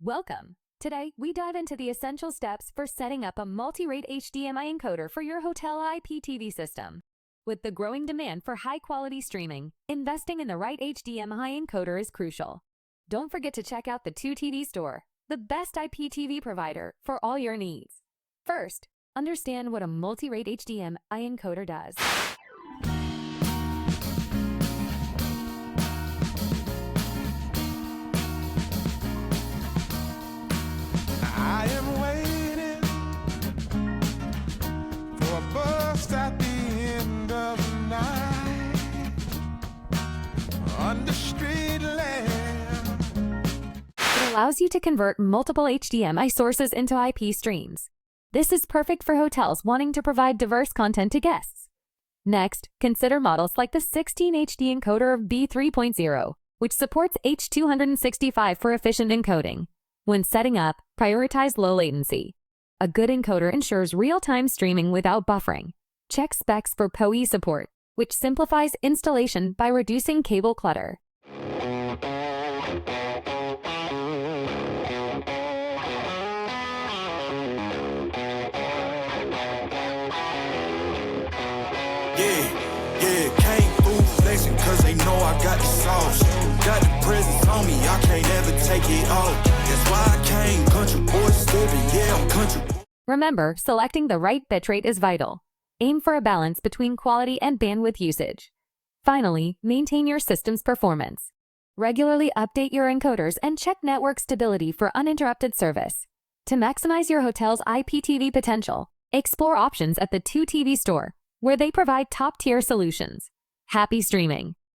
Welcome! Today, we dive into the essential steps for setting up a multi-rate HDMI encoder for your hotel IPTV system. With the growing demand for high-quality streaming, investing in the right HDMI encoder is crucial. Don't forget to check out the 2TV Store, the best IPTV provider for all your needs. First, understand what a multi-rate HDMI encoder does. I am waiting for a bus at the end of the night under street lamp. It allows you to convert multiple HDMI sources into IP streams. This is perfect for hotels wanting to provide diverse content to guests. Next, consider models like the 16 HD encoder of B3.0, which supports H265 for efficient encoding. When setting up, prioritize low latency. A good encoder ensures real-time streaming without buffering. Check specs for PoE support, which simplifies installation by reducing cable clutter. Yeah, came through flexing cause they know I got the sauce. Got the presence on me, I can't ever take it off. That's why I came country boy stepping, yeah, I'm country. Remember, selecting the right bitrate is vital. Aim for a balance between quality and bandwidth usage. Finally, maintain your system's performance. Regularly update your encoders and check network stability for uninterrupted service. To maximize your hotel's IPTV potential, explore options at the 2TV Store, where they provide top-tier solutions. Happy streaming!